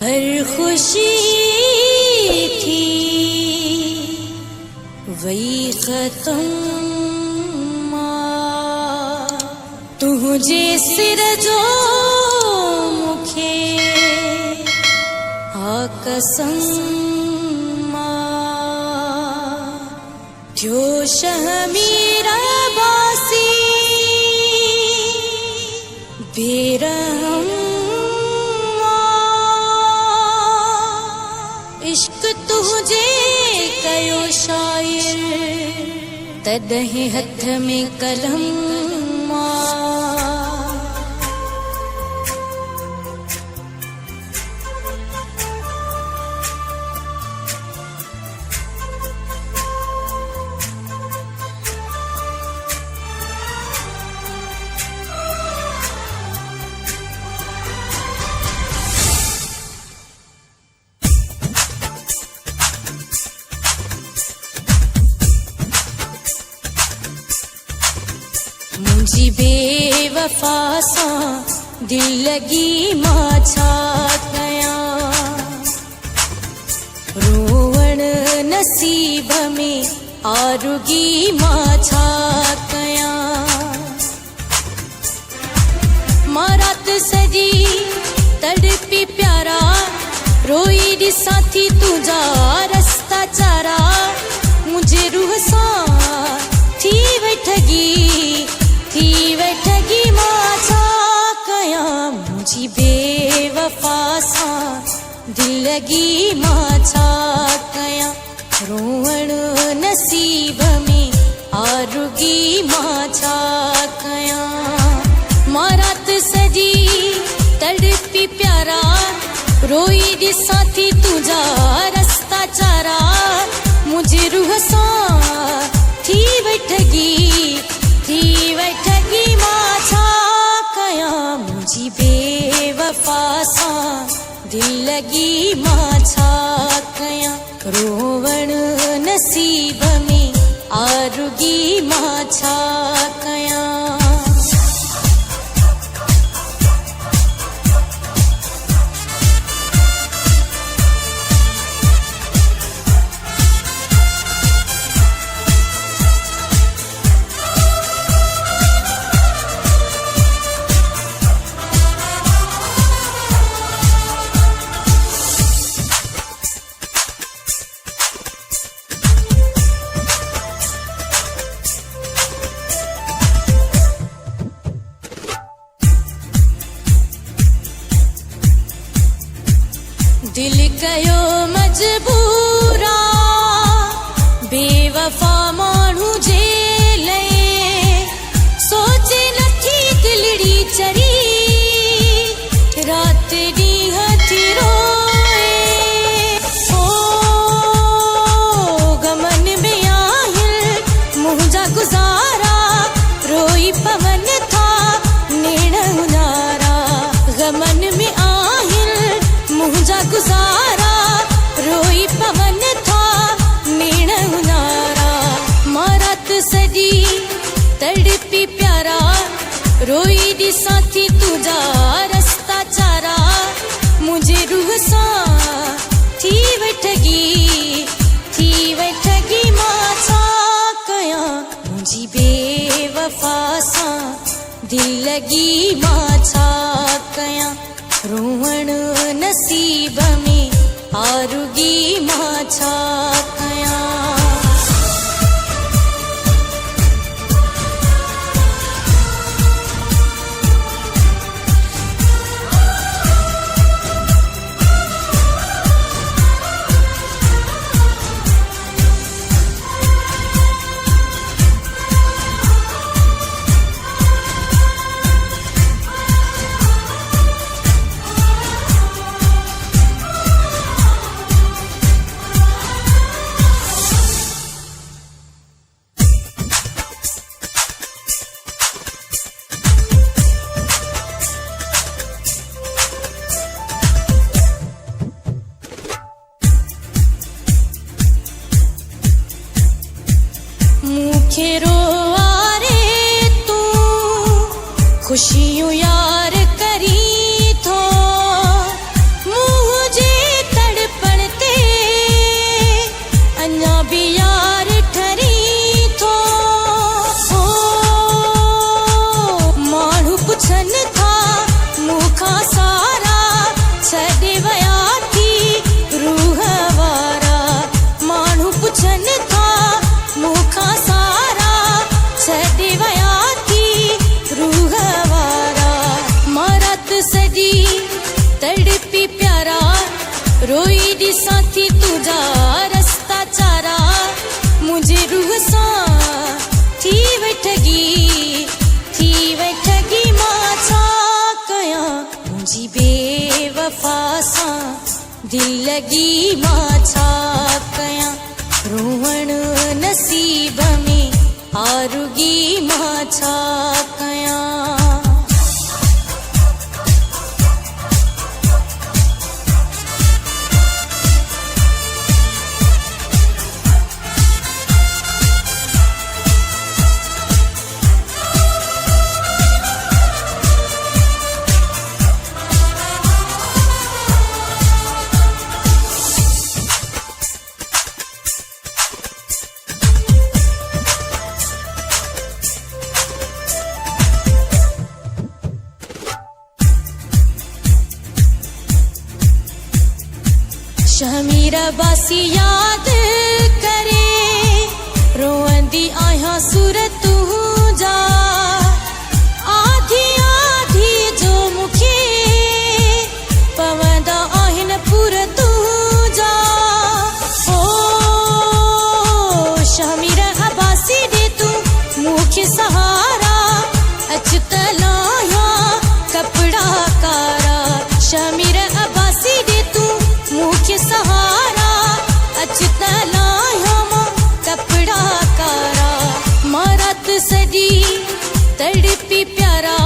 हर खुशी थी वही खत्म तुझे सिर जो मुखे कसम जो शह मीरा बासी बेरहम इश्क तुझे कयो शायर तदहि हथ में कलम मुझी बेवफा सा दिल लगी माछा कया रोवण नसीब में आरुगी माछा कया मारात सजी तड़पी प्यारा रोई दिसा थी तुझा रस्ता चारा मुझे रूह सा थी ठगी माछा कया मुझी बेवफा सा दिल लगी माछा कया रोवण नसीब में आरुगी माछा कया मारात सजी तड़पी प्यारा रोई दिसा थी तुझा रस्ता चारा मुझे रूह सा थी ठगी माछा कया मुझी बेवफा सा दिल लगी माछा कया रोवण नसीब में आरुगी माछा कया दिल कयो मजबूरा बेवफा मानू जे ले सोचे नथी दिलड़ी चरी रात ॾींह थी रोए ओ गमन में आहिल मुंहिंजा गुज़ारा रोई पवन था नेण उनारा गमन में आहिल मुंहिंजा गुज़ारा रोई पवन था नेण उनारा मारात सजी तड़पी प्यारा रोई दिसा थी तुझा रस्ता चारा मुझे रूह सा थी ठगी माछा कया मुझी बेवफा सा दिल लगी माछा कया रोवण नसीब में आरुगी माछा कया खेरो आरे तू खुशियों यार करी थो मुझ तुझा रस्ता चारा मुझे रूह सा थी ठगी मां छा कया मुझी बेवफा सा दिल लगी मां छा कया रोवण नसीब में आरुगी मां छा कया शमीरा बासी याद करे रोवंदी आया सूरत तू जा आधी आधी जो मुखे पवंदा आहिन पुर तू जा ओ शमीरा बासी दे तू मुखे सहारा अचतलाया कपड़ा कारा शमीरा बासी दे तू मुख्य सहारा अचतलाया कपड़ा कारा मारत सदी तड़पी प्यारा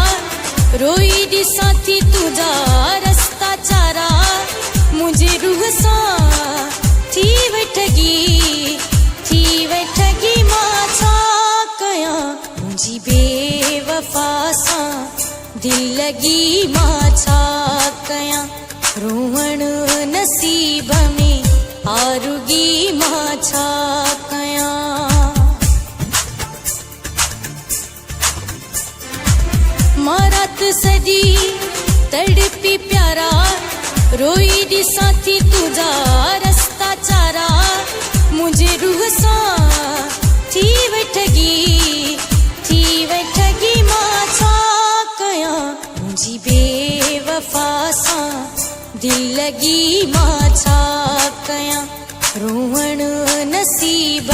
रोई दी साथी तुझा रस्ता चारा मुझे रूह सा थी ठगी मां छा कया मुझी बेवफा सा दिल लगी मां छा कया रोवण नसीब में आरुगी मां छा कया मारत सदी तड़पी प्यारा रोई दी साथी तुझा रस्ता चारा मुझे रूह सा थी ठगी मां छा कया मुझी बेवफा सा दिल लगी मां छा कया रोवण नसीब